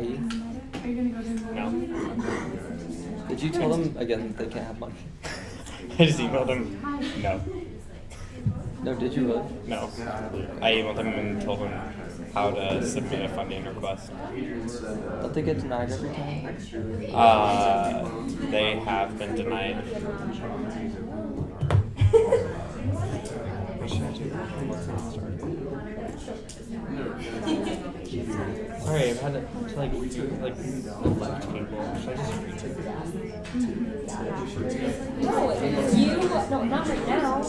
IE? Are you gonna go to No. Did you tell them again that they can't have money? I just emailed them. No. No, did you really? No. I emailed them and told them how to submit a funding request. Don't they get denied every time? They have been denied. Sorry, I've had to like left people. Should I just read it? No, not right now.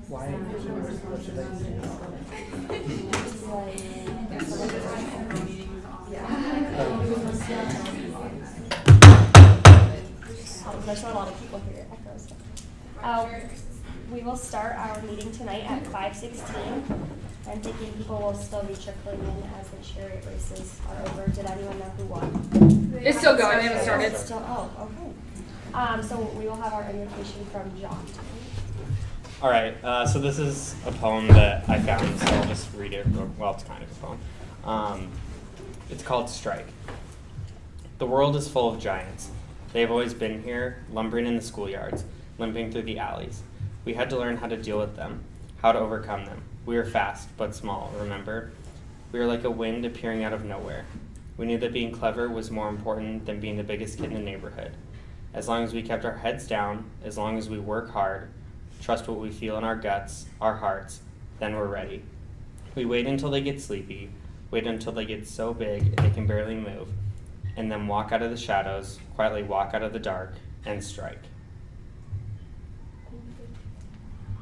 Why? There's not a lot of people here. It echoes. We will start our meeting tonight at 5:16. I'm thinking people will still be trickling in as the chariot races are over. Did anyone know who won? It's still going. They haven't started. Okay. So we will have our invitation from John tonight. All right. So this is a poem that I found, so I'll just read it. Well, it's kind of a poem. It's called Strike. The world is full of giants. They have always been here, lumbering in the schoolyards, limping through the alleys. We had to learn how to deal with them, how to overcome them. We were fast, but small, remember? We were like a wind appearing out of nowhere. We knew that being clever was more important than being the biggest kid in the neighborhood. As long as we kept our heads down, as long as we work hard, trust what we feel in our guts, our hearts, then we're ready. We wait until they get sleepy, wait until they get so big they can barely move, and then walk out of the shadows, quietly walk out of the dark, and strike.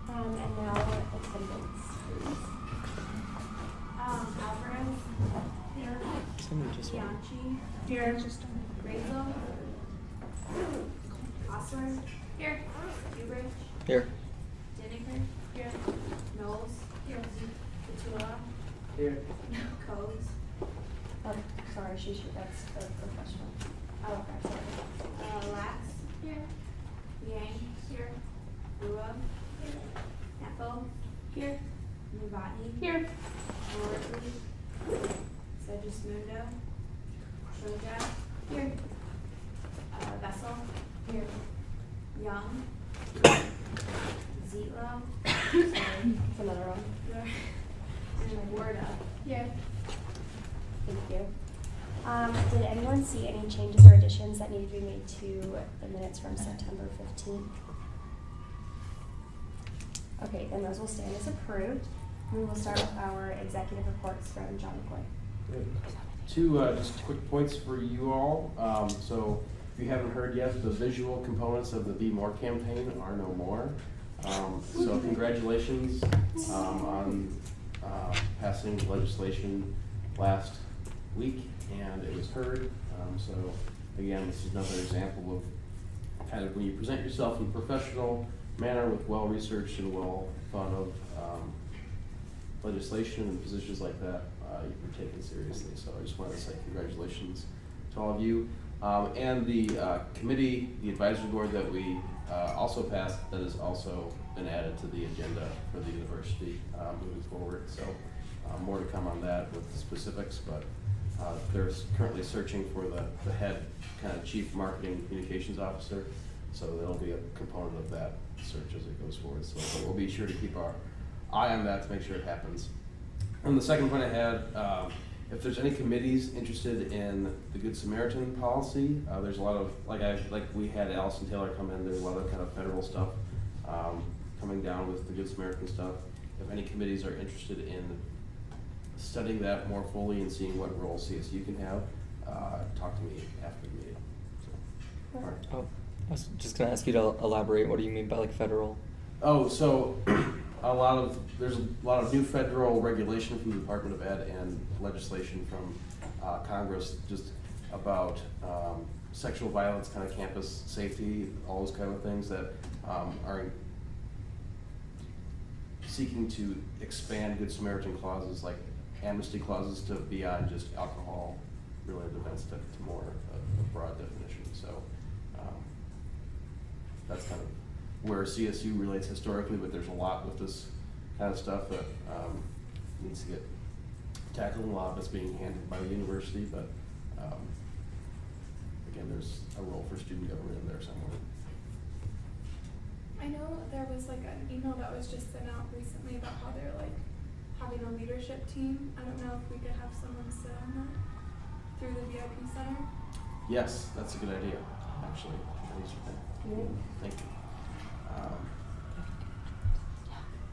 And now attendance. Alvarez. Here. Somebody just went. Bianchi. Here. Grazel. Osler. Here. Dubridge. Here. Diniger. Here. Knowles. Here. Petula. Here. Codes. Oh, sorry, that's the professional. Oh, okay, sorry. Lax. Here. Yang. Here. Rua. Here. Ethel. Here. Novotny. Here. Wortley. Segismundo. Shoja. Here. Vessel. Here. Young. Zelo. Sorry. It's another one. And Warda. Here. Thank you. Did anyone see any changes or additions that need to be made to the minutes from September 15th? Okay, then those will stand as approved. We will start with our executive reports from John McCoy. Two just quick points for you all. So if you haven't heard yet, the visual components of the Be More campaign are no more. So congratulations on passing legislation last week, and it was heard. So again, this is another example of kind of when you present yourself in a professional manner with well-researched and well-thought of legislation and positions like that, you're taken seriously. So I just wanted to say congratulations to all of you. And the committee, the advisory board that we also passed, that has also been added to the agenda for the university moving forward. So more to come on that with the specifics, but they're currently searching for the head kind of chief marketing communications officer. So there'll be a component of that search as it goes forward. So we'll be sure to keep our eye on that to make sure it happens. And the second point I had, if there's any committees interested in the Good Samaritan policy, there's a lot of, like we had Allison Taylor come in, there's a lot of kind of federal stuff coming down with the Good Samaritan stuff. If any committees are interested in studying that more fully and seeing what role CSU can have, talk to me after the meeting. So, all right. Oh, I was just going to ask you to elaborate. What do you mean by like federal? Oh, so there's a lot of new federal regulation from the Department of Ed and legislation from Congress just about sexual violence, kind of campus safety, all those kind of things that are seeking to expand Good Samaritan clauses like amnesty clauses to beyond just alcohol-related events to more a broad definition. So that's kind of where CSU relates historically, but there's a lot with this kind of stuff that needs to get tackled, and a lot of it's being handled by the university, but again, there's a role for student government in there somewhere. I know there was like an email that was just sent out recently about how they're like having a leadership team. I don't know if we could have someone sit on that through the VIP center. Yes, that's a good idea, actually. Thank you.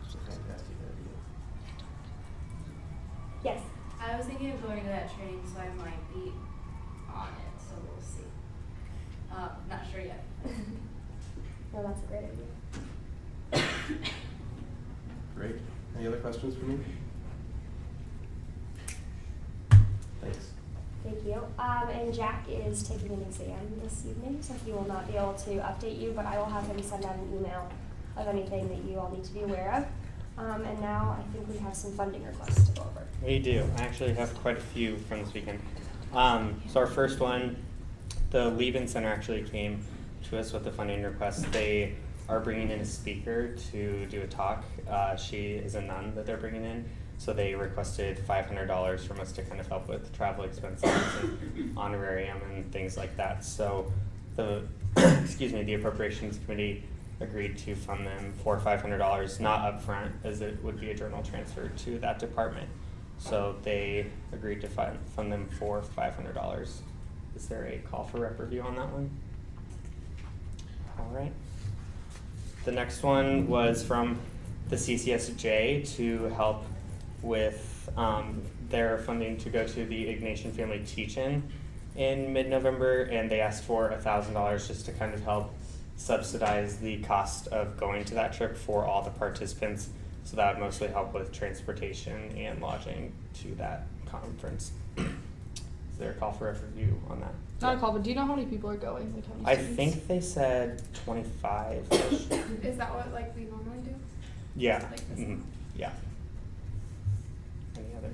It's a fantastic idea. Yes. I was thinking of going to that training, so I might be on it, so we'll see. Not sure yet. No, that's a great idea. Great. Any other questions for me? Thanks. Thank you. And Jack is taking an exam this evening, so he will not be able to update you, but I will have him send out an email of anything that you all need to be aware of. And now I think we have some funding requests to go over. We do. I actually have quite a few from this weekend. So our first one, the Leave-In Center actually came to us with a funding request. They are bringing in a speaker to do a talk. She is a nun that they're bringing in. So they requested $500 from us to kind of help with travel expenses and honorarium and things like that. So the the Appropriations Committee agreed to fund them for $500, not upfront, as it would be a journal transfer to that department. So they agreed to fund them for $500. Is there a call for rep review on that one? All right. The next one was from the CCSJ to help with their funding to go to the Ignatian Family Teach-In in mid-November, and they asked for $1,000 just to kind of help subsidize the cost of going to that trip for all the participants. So that would mostly help with transportation and lodging to that conference. Is there a call for a review on that? Not a call, but do you know how many people are going? Like how many I students? think they said 25. Is that what like we normally do? Yeah. Like this Mhm. one? Yeah. Any other?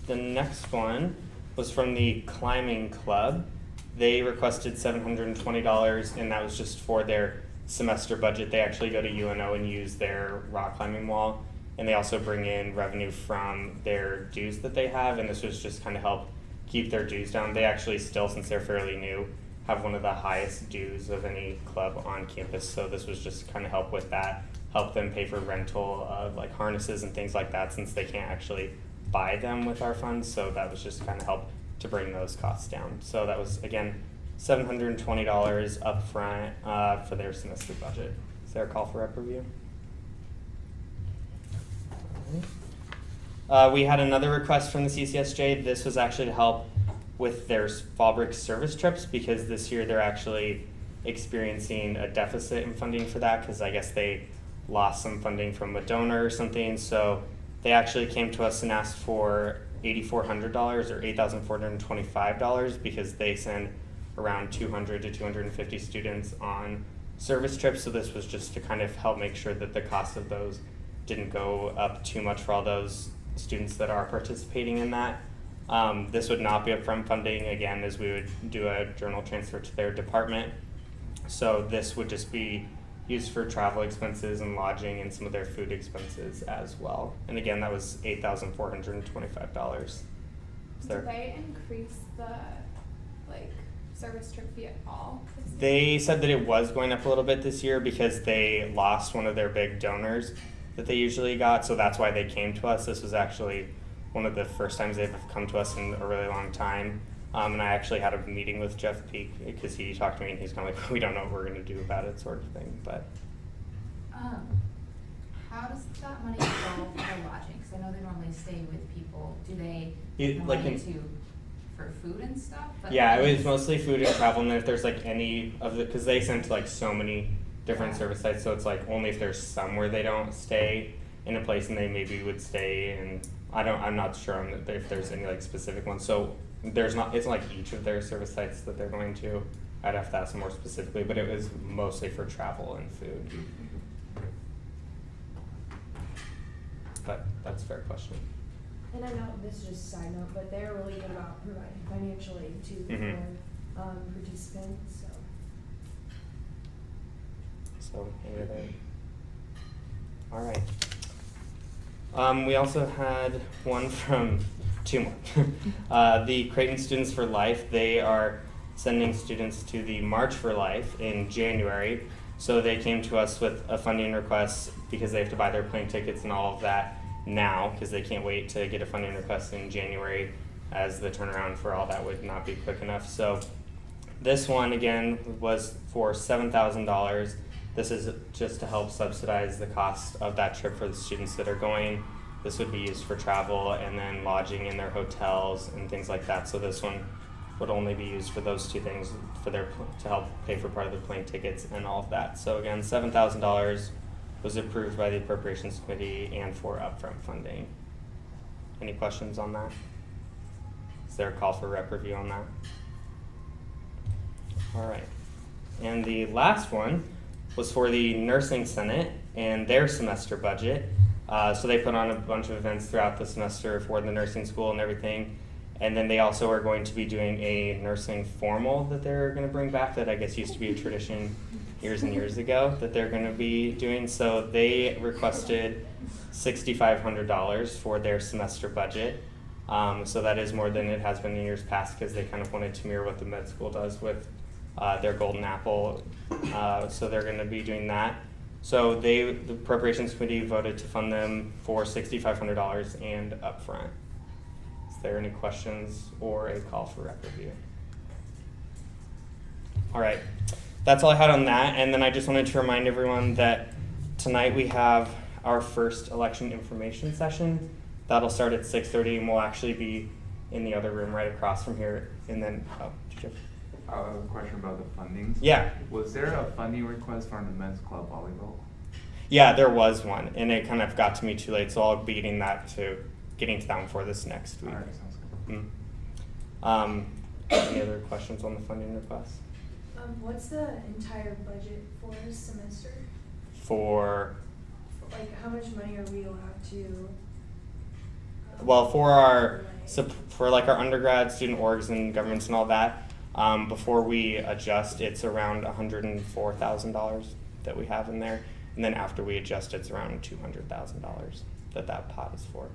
The next one was from the climbing club. They requested $720, and that was just for their semester budget. They actually go to UNO and use their rock climbing wall, and they also bring in revenue from their dues that they have, and this was just kind of help keep their dues down. They actually still, since they're fairly new, have one of the highest dues of any club on campus, so this was just kind of help with that, help them pay for rental of like harnesses and things like that, since they can't actually buy them with our funds, so that was just kind of help to bring those costs down. So that was, again, $720 upfront for their semester budget. Is there a call for rep review? We had another request from the CCSJ. This was actually to help with their fall break service trips, because this year they're actually experiencing a deficit in funding for that, because I guess they lost some funding from a donor or something. So they actually came to us and asked for $8,400 or $8,425, because they send around 200 to 250 students on service trips. So this was just to kind of help make sure that the cost of those didn't go up too much for all those students that are participating in that. This would not be upfront funding, again, as we would do a journal transfer to their department. So this would just be used for travel expenses and lodging and some of their food expenses as well. And again, that was $8,425. Did they increase the like service trip fee at all? They said that it was going up a little bit this year because they lost one of their big donors that they usually got, so that's why they came to us. This was actually one of the first times they've come to us in a really long time. And I actually had a meeting with Jeff Peak, because he talked to me and he's kind of like, we don't know what we're going to do about it, sort of thing. But how does that money go for the lodging? Because I know they normally stay with people. Do they like for food and stuff? But yeah, it was mostly food and travel, and if there's like any of the, because they sent to like so many different service sites, so it's like only if there's somewhere they don't stay in a place and they maybe would stay, and I'm not sure on if there's any like specific ones. So there's not, it's like each of their service sites that they're going to. I'd have to ask them more specifically, but it was mostly for travel and food. But that's a fair question. And I know this is just a side note, but they're really good about providing financial aid to Mhm. their participants. So any other? All right. We also had one from two more. The Creighton Students for Life, they are sending students to the March for Life in January. So they came to us with a funding request because they have to buy their plane tickets and all of that now because they can't wait to get a funding request in January, as the turnaround for all that would not be quick enough. So this one again was for $7,000. This is just to help subsidize the cost of that trip for the students that are going. This would be used for travel and then lodging in their hotels and things like that. So this one would only be used for those two things for to help pay for part of their plane tickets and all of that. So again, $7,000 was approved by the Appropriations Committee and for upfront funding. Any questions on that? Is there a call for rep review on that? All right. And the last one was for the Nursing Senate and their semester budget. So they put on a bunch of events throughout the semester for the nursing school and everything. And then they also are going to be doing a nursing formal that they're going to bring back that I guess used to be a tradition years and years ago that they're going to be doing. So they requested $6,500 for their semester budget. So that is more than it has been in years past because they kind of wanted to mirror what the med school does with their Golden Apple. So they're going to be doing that. So the Appropriations Committee voted to fund them for $6,500 and upfront. Is there any questions or a call for rep review? All right, that's all I had on that. And then I just wanted to remind everyone that tonight we have our first election information session. That'll start at 6:30 and we'll actually be in the other room right across from here. And then, did you have a question about the funding? Yeah. Was there a funding request for the men's club volleyball? Yeah, there was one, and it kind of got to me too late, so I'll be getting to that one for this next week. All right, sounds good. Any other questions on the funding request? What's the entire budget for this semester? For Like, how much money are we allowed to? Well, for our our undergrad student orgs and governments and all that, before we adjust, it's around $104,000 that we have in there, and then after we adjust, it's around $200,000 that pot is for,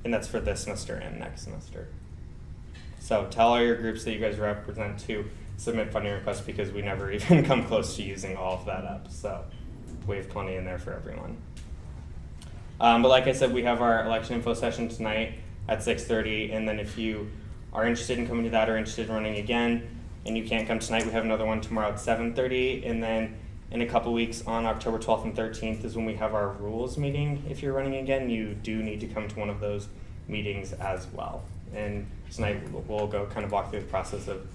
and that's for this semester and next semester. So tell all your groups that you guys represent to submit funding requests because we never even come close to using all of that up. So we have plenty in there for everyone. But like I said, we have our election info session tonight at 6:30, and then if you are interested in coming to that or interested in running again, and you can't come tonight, we have another one tomorrow at 7:30, and then in a couple weeks on October 12th and 13th is when we have our rules meeting. If you're running again, you do need to come to one of those meetings as well. And tonight we'll go kind of walk through the process of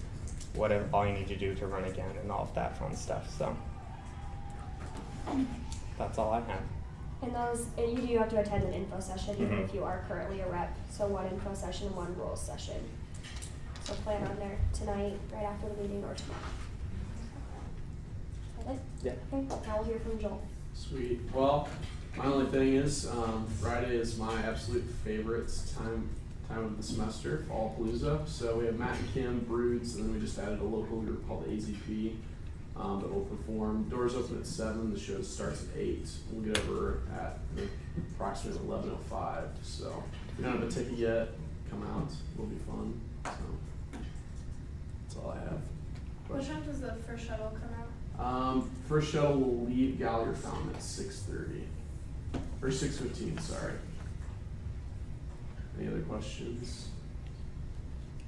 what all you need to do to run again and all of that fun stuff. So that's all I have. And you do have to attend an info session even if you are currently a rep. So one info session and one rules session. So plan on there tonight, right after the meeting, or tomorrow. Is that it? Yeah. Okay, now we'll hear from Joel. Sweet. Well, my only thing is Friday is my absolute favorite time of the semester, Fallapalooza. So we have Matt and Kim, Broods, and then we just added a local group called the AZP that will perform. Doors open at 7, the show starts at 8. We'll get over at approximately 11:05. So if you don't have a ticket yet, come out. It'll be fun. So that's all I have. What time does the first shuttle come out? First shuttle will leave Gallagher Fountain at 6:30. Or 6:15, sorry. Any other questions?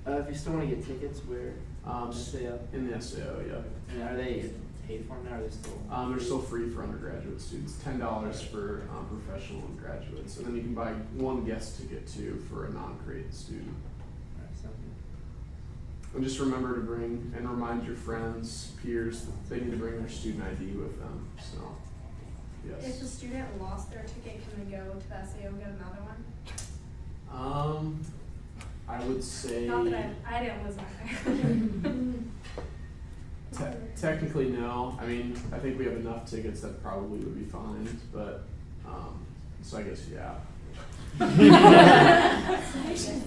If you still want to get tickets, where? SAO. In the SAO, yeah. And are they paid for now, or are they still? They're still free for undergraduate students. $10 for professional and graduates. And then you can buy one guest ticket too for a non-Creighton student. Alright, sounds good. And just remember to bring and remind your friends, peers, that they need to bring their student ID with them. So, yes. If a student lost their ticket, can they go to the SAO and get another one? I would say. Not that I didn't lose mine there. Technically, no. I mean, I think we have enough tickets that probably would be fine, but, so I guess, yeah.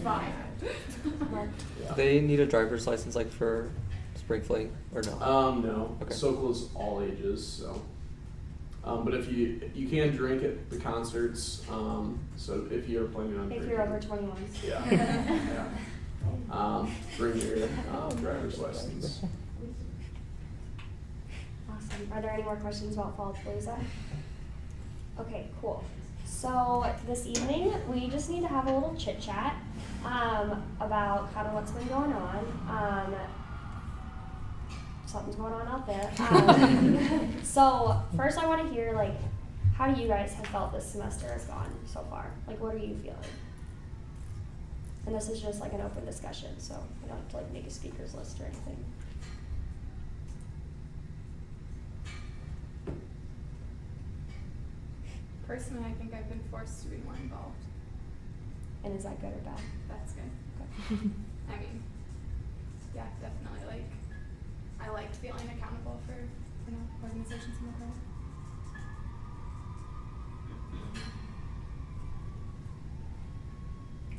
Fine. Do they need a driver's license like for spring fling or no? No. Okay. Sokol is all ages, so. But if you can drink at the concerts, so if you're planning on If drinking, you're over 21. yeah, bring your driver's license. Awesome. Are there any more questions about Fallapalooza? Okay, cool. So this evening, we just need to have a little chit chat about kind of what's been going on. Something's going on out there. So first, I want to hear like, how do you guys have felt this semester has gone so far? Like, what are you feeling? And this is just like an open discussion, so I don't have to like make a speakers list or anything. Personally, I think I've been forced to be more involved. And is that good or bad? That's good. Okay. I mean, yeah, definitely. Like, I like feeling accountable for, organizations in the world.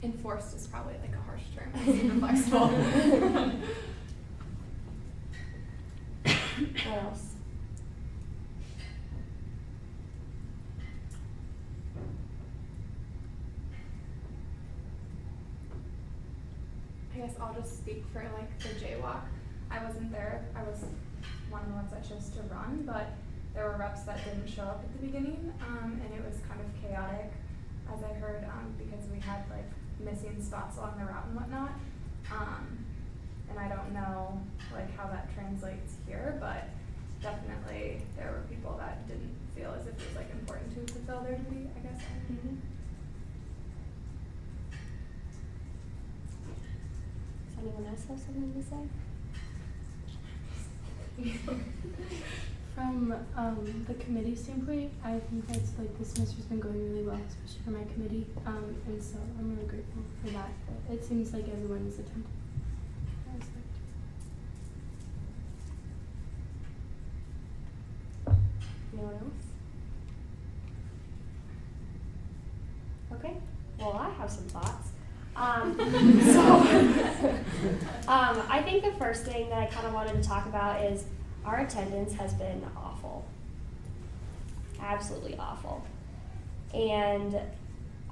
Enforced is probably like a harsh term. I'm super flexible. What else? I guess I'll just speak for like the jaywalk. I wasn't there. I was one of the ones that chose to run, but there were reps that didn't show up at the beginning, and it was kind of chaotic, as I heard, because we had like missing spots along the route and whatnot. And I don't know like how that translates here, but definitely there were people that didn't feel as if it was like important to fulfill their duty, I guess. Mm-hmm. Does anyone else have something to say? From the committee standpoint, I think that's like this semester's been going really well, especially for my committee, and so I'm really grateful for that. It seems like everyone is attentive. Anyone else? Okay. Well, I have some thoughts. I think the first thing that I kind of wanted to talk about is our attendance has been awful. Absolutely awful. And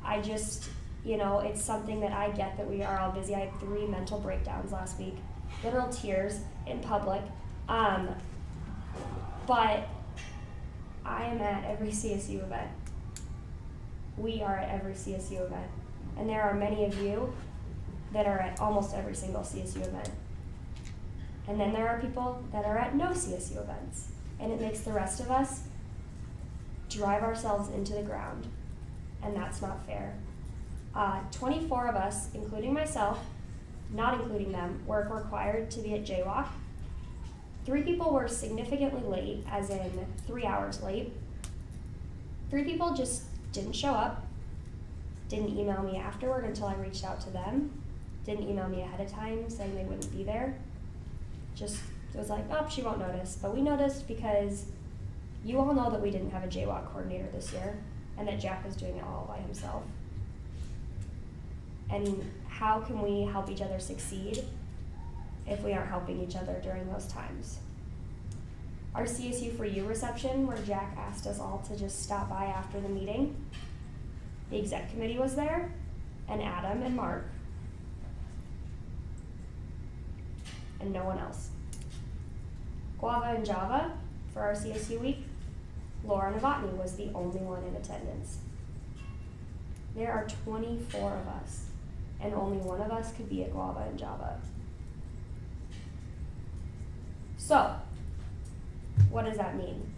I just, it's something that I get that we are all busy. I had 3 mental breakdowns last week, literal tears in public. But I am at every CSU event. We are at every CSU event. And there are many of you that are at almost every single CSU event. And then there are people that are at no CSU events. And it makes the rest of us drive ourselves into the ground. And that's not fair. 24 of us, including myself, not including them, were required to be at Jaywalk. 3 people were significantly late, as in 3 hours late. 3 people just didn't show up, didn't email me afterward until I reached out to them, didn't email me ahead of time saying they wouldn't be there. Just was like, oh, she won't notice. But we noticed because you all know that we didn't have a Jaywalk coordinator this year and that Jack was doing it all by himself. And how can we help each other succeed if we aren't helping each other during those times? Our CSU for You reception, where Jack asked us all to just stop by after the meeting, the exec committee was there, and Adam and Mark, and no one else. Guava and Java, for our CSU week, Laura Novotny was the only one in attendance. There are 24 of us, and only one of us could be at Guava and Java. So, what does that mean?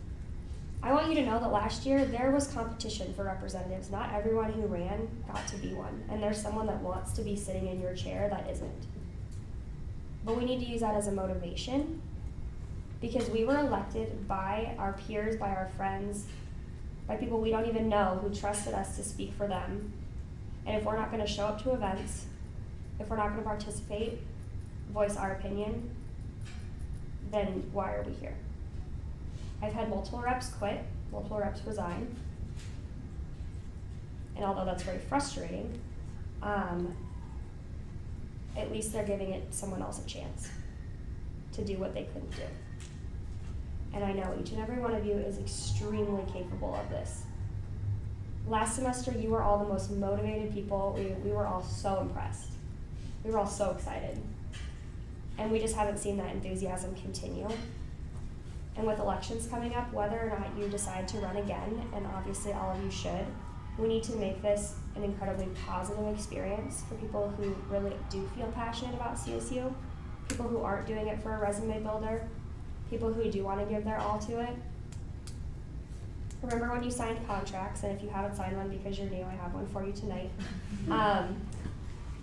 I want you to know that last year there was competition for representatives. Not everyone who ran got to be one, and there's someone that wants to be sitting in your chair that isn't. But we need to use that as a motivation, because we were elected by our peers, by our friends, by people we don't even know who trusted us to speak for them. And if we're not going to show up to events, if we're not going to participate, voice our opinion, then why are we here? I've had multiple reps quit, multiple reps resign. And although that's very frustrating, at least they're giving it someone else a chance to do what they couldn't do. and I know each and every one of you is extremely capable of this. Last semester, you were all the most motivated people. We were all so impressed. We were all so excited. And we just haven't seen that enthusiasm continue. And with elections coming up, whether or not you decide to run again, and obviously all of you should, we need to make this an incredibly positive experience for people who really do feel passionate about CSU, people who aren't doing it for a resume builder, people who do want to give their all to it. Remember when you signed contracts, and if you haven't signed one because you're new, I have one for you tonight.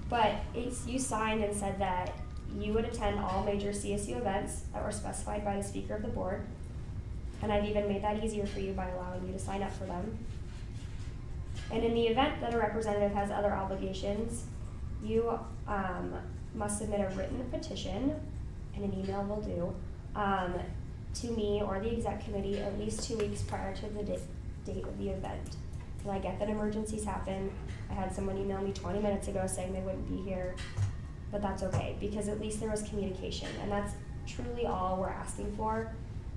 But you signed and said that you would attend all major CSU events that were specified by the Speaker of the Board, and I've even made that easier for you by allowing you to sign up for them. And in the event that a representative has other obligations, you must submit a written petition, and an email will do, to me or the exec committee at least 2 weeks prior to the date of the event. And I get that emergencies happen. I had someone email me 20 minutes ago saying they wouldn't be here, but that's okay, because at least there was communication, and that's truly all we're asking for,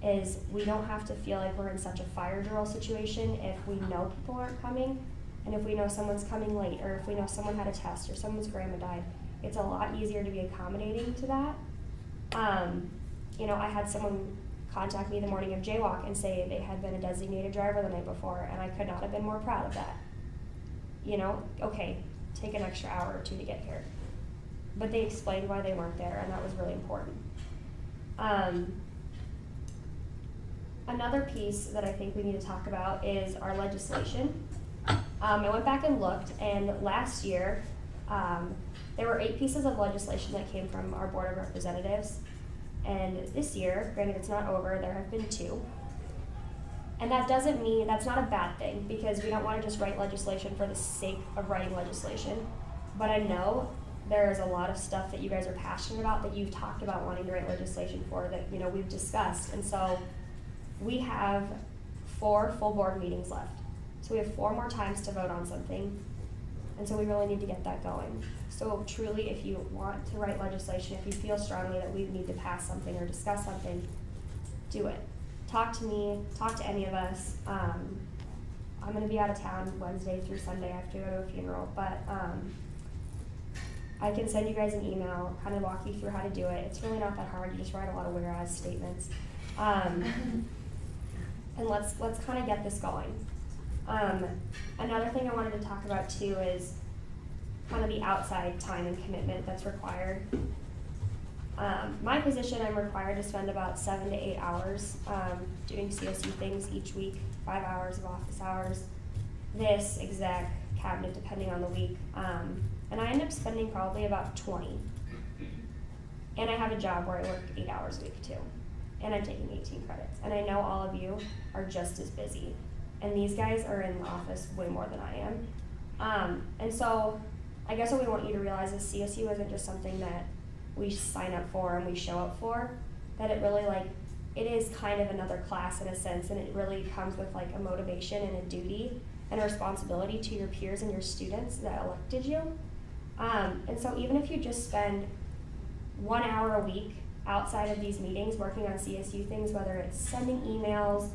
is we don't have to feel like we're in such a fire drill situation if we know people aren't coming, and if we know someone's coming late, or if we know someone had a test, or someone's grandma died. It's a lot easier to be accommodating to that. I had someone contact me the morning of Jaywalk and say they had been a designated driver the night before, and I could not have been more proud of that. Okay, take an extra hour or two to get here. But they explained why they weren't there, and that was really important. Another piece that I think we need to talk about is our legislation. I went back and looked, and last year, there were 8 pieces of legislation that came from our Board of Representatives. And this year, granted it's not over, there have been 2. And that doesn't mean, that's not a bad thing, because we don't want to just write legislation for the sake of writing legislation. But I know there is a lot of stuff that you guys are passionate about, that you've talked about wanting to write legislation for, that we've discussed. And so we have 4 full board meetings left. So we have 4 more times to vote on something. And so we really need to get that going. So truly, if you want to write legislation, if you feel strongly that we need to pass something or discuss something, do it. Talk to me, talk to any of us. I'm going to be out of town Wednesday through Sunday. I have to go to a funeral, but I can send you guys an email, kind of walk you through how to do it. It's really not that hard. You just write a lot of whereas statements. And let's kind of get this going. Another thing I wanted to talk about too is kind of the outside time and commitment that's required. My position, I'm required to spend about 7 to 8 hours doing CSU things each week, 5 hours of office hours, this, exec, cabinet, depending on the week. And I end up spending probably about 20. And I have a job where I work 8 hours a week too. And I'm taking 18 credits. And I know all of you are just as busy. And these guys are in the office way more than I am. And so I guess what we want you to realize is CSU isn't just something that we sign up for and we show up for, that it really it is kind of another class in a sense, and it really comes with a motivation and a duty and a responsibility to your peers and your students that elected you. And so even if you just spend 1 hour a week outside of these meetings working on CSU things, whether it's sending emails,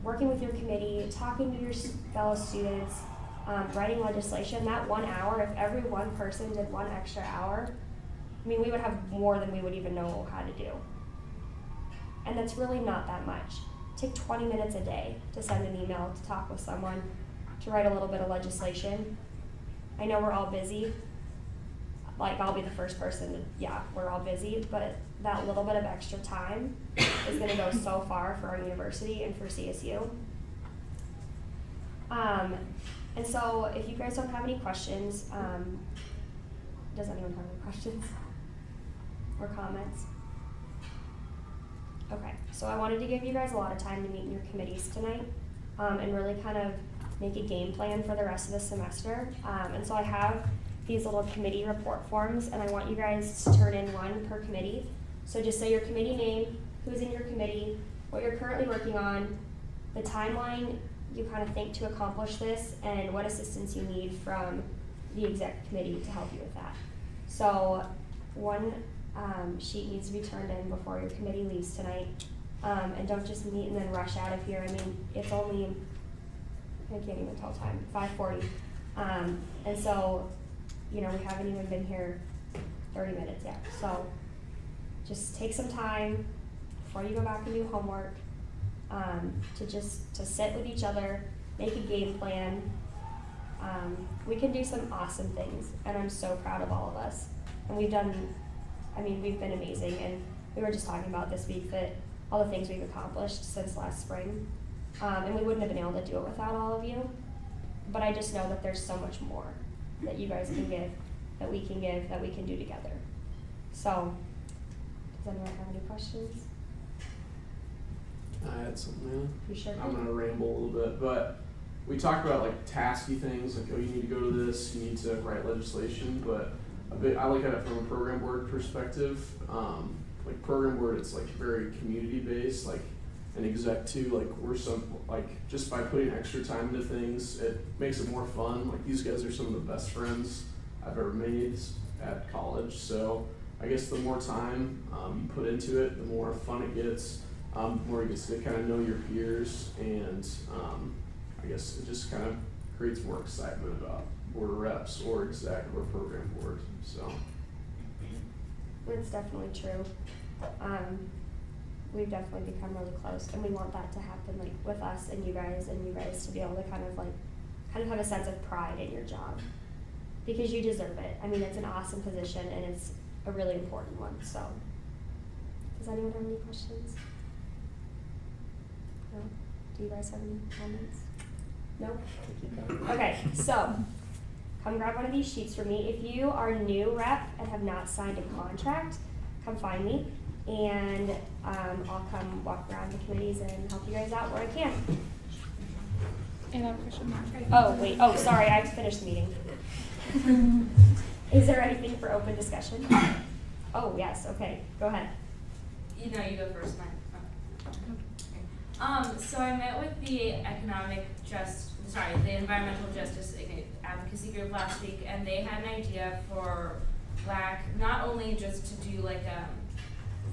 working with your committee, talking to your fellow students, writing legislation, that 1 hour, if every one person did 1 extra hour, we would have more than we would even know how to do. And that's really not that much. Take 20 minutes a day to send an email, to talk with someone, to write a little bit of legislation. I know we're all busy. I'll be the first person to, we're all busy, but that little bit of extra time is going to go so far for our university and for CSU. And so if you guys don't have any questions, does anyone have any questions or comments? Okay, so I wanted to give you guys a lot of time to meet in your committees tonight, and really kind of make a game plan for the rest of the semester. And so I have these little committee report forms, and I want you guys to turn in one per committee. So just say your committee name, who's in your committee, what you're currently working on, the timeline you kind of think to accomplish this, and what assistance you need from the exec committee to help you with that. So one sheet needs to be turned in before your committee leaves tonight. And don't just meet and then rush out of here. I mean, it's only, I can't even tell time, 5:40. And so, you know, we haven't even been here 30 minutes yet. So just take some time before you go back and do homework, to sit with each other, make a game plan. We can do some awesome things, and I'm so proud of all of us. And we've been amazing. And we were just talking about this week that all the things we've accomplished since last spring. And we wouldn't have been able to do it without all of you. But I just know that there's so much more that you guys can give, that we can do together. So, does anyone have any questions? I had something, man. You sure? I'm gonna ramble a little bit, but we talked about like tasky things, like, oh, you need to go to this, you need to write legislation, but I look at it from a program board perspective. Like program board, it's like very community based, like an exec too, like just by putting extra time into things, it makes it more fun. Like these guys are some of the best friends I've ever made at college, so I guess the more time you put into it, the more fun it gets, the more you get to kind of know your peers, and I guess it just kind of creates more excitement about board of reps or exec or program board, so. It's definitely true. We've definitely become really close, and we want that to happen, like with us and you guys to be able to kind of have a sense of pride in your job, because you deserve it. I mean, it's an awesome position, and it's a really important one. So, does anyone have any questions? No? Do you guys have any comments? No? Keep going. Okay, so come grab one of these sheets for me. If you are a new rep and have not signed a contract, come find me, and I'll come walk around the committees and help you guys out where I can. And I have a question. Oh, wait. Oh, sorry. I finished the meeting. Is there anything for open discussion? Oh, yes. Okay. Go ahead. You go first, Mike. So I met with the environmental justice advocacy group last week, and they had an idea for LAC, not only just to do like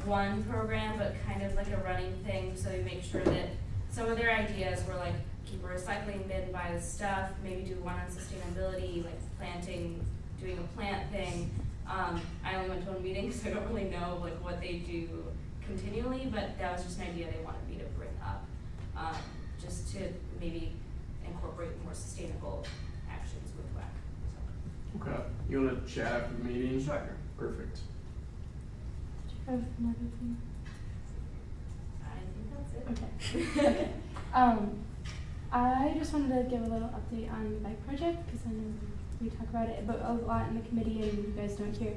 one program, but kind of like a running thing, so you make sure that some of their ideas were like keep a recycling bin by the stuff, maybe do one on sustainability, like planting, doing a plant thing. I only went to one meeting, so I don't really know like what they do continually, but that was just an idea they wanted me to bring up, just to maybe incorporate more sustainable actions with WAC. So. Okay. You want to chat after the meeting? Sure. Perfect. I have another thing. I think that's it. Okay. I just wanted to give a little update on the bike project, because I know we talk about it but a lot in the committee and you guys don't hear.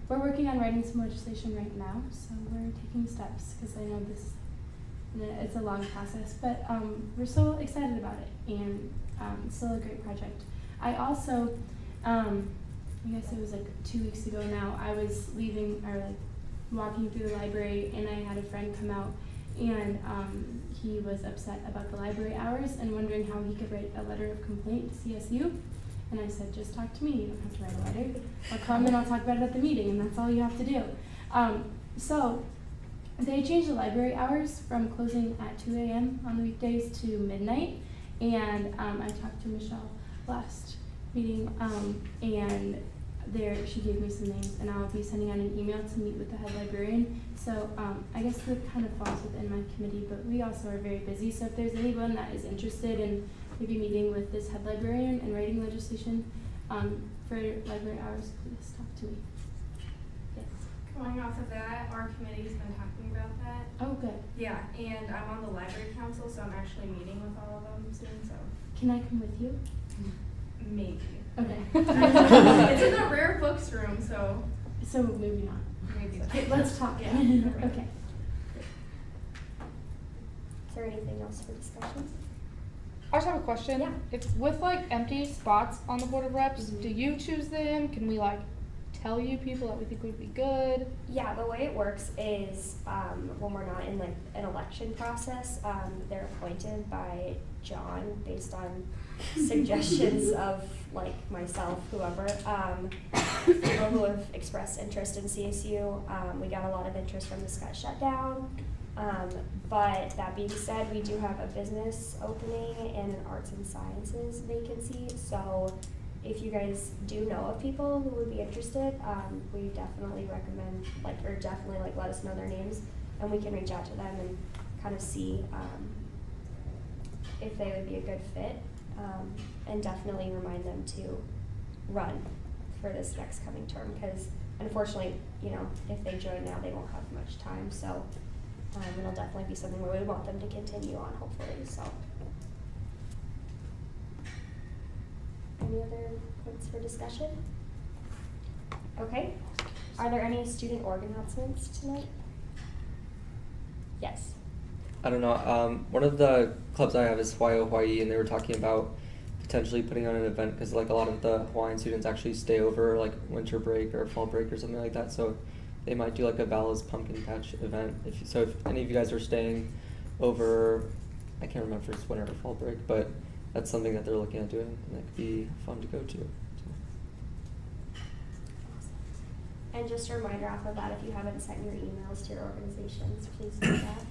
We're working on writing some legislation right now, so we're taking steps, because I know it's a long process, but we're so excited about it, and it's still a great project. I also, I guess it was like 2 weeks ago now, I was walking through the library, and I had a friend come out, and he was upset about the library hours and wondering how he could write a letter of complaint to CSU. And I said, just talk to me, you don't have to write a letter. I'll come and I'll talk about it at the meeting, and that's all you have to do. So they changed the library hours from closing at 2 a.m. on the weekdays to midnight. And I talked to Michelle last meeting, and she gave me some names, and I'll be sending out an email to meet with the head librarian. So I guess that kind of falls within my committee, but we also are very busy. So if there's anyone that is interested in maybe meeting with this head librarian and writing legislation for library hours, please talk to me. Yes. Going off of that, our committee's been talking about that. Oh, good. Yeah, and I'm on the library council, so I'm actually meeting with all of them soon, so. Can I come with you? Maybe. Okay. It's in the rare books room, so. So maybe not. Maybe. Okay, let's talk. Yeah. Okay. Is there anything else for discussion? I just have a question. Yeah. If with like empty spots on the board of reps, do you choose them? Can we like tell you people that we think would be good? Yeah, the way it works is when we're not in like an election process, they're appointed by John based on suggestions of like myself, whoever. People who have expressed interest in CSU. We got a lot of interest from the Scott shutdown. But that being said, we do have a business opening and an arts and sciences vacancy. So if you guys do know of people who would be interested, we definitely recommend, definitely let us know their names, and we can reach out to them and kind of see if they would be a good fit, and definitely remind them to run for this next coming term, because unfortunately, if they join now, they won't have much time. So it'll definitely be something where we want them to continue on, hopefully. So, any other points for discussion? Okay. Are there any student org announcements tonight? Yes. I don't know. One of the clubs I have is Hawaii, and they were talking about potentially putting on an event because a lot of the Hawaiian students actually stay over winter break or fall break or something like that. So they might do a Vala's pumpkin patch event. If any of you guys are staying over, I can't remember if it's winter or fall break, but that's something that they're looking at doing, and that could be fun to go to. So. And just a reminder off of that, if you haven't sent your emails to your organizations, please do that.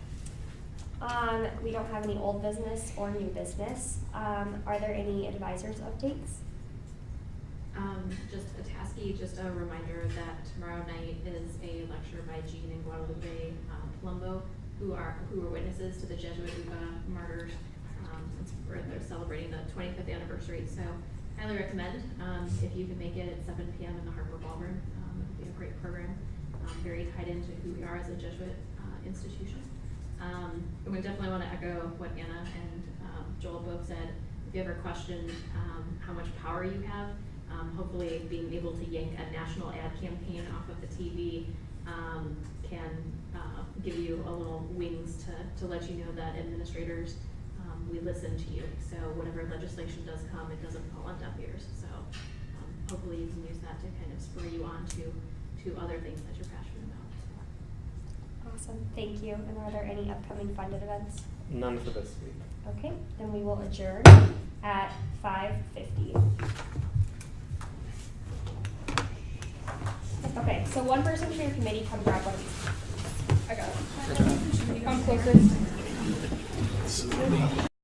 We don't have any old business or new business. Are there any advisors updates? Just a tasky, just a reminder that tomorrow night is a lecture by Jean and Guadalupe Palumbo, who were witnesses to the Jesuit Uga murders. They're celebrating the 25th anniversary, so highly recommend if you can make it at 7 p.m. in the Harper Ballroom. It'll be a great program, very tied into who we are as a Jesuit institution. And we definitely want to echo what Anna and Joel both said. If you ever questioned how much power you have, hopefully being able to yank a national ad campaign off of the TV can give you a little wings to let you know that administrators, we listen to you. So whatever legislation does come, it doesn't fall on deaf ears. So hopefully you can use that to kind of spur you on to other things that you're passionate about. Awesome, thank you. And are there any upcoming funded events? None for this week. Okay, then we will adjourn at 5:50. Okay, so one person from your committee come grab one of these. I got it. I'm closest.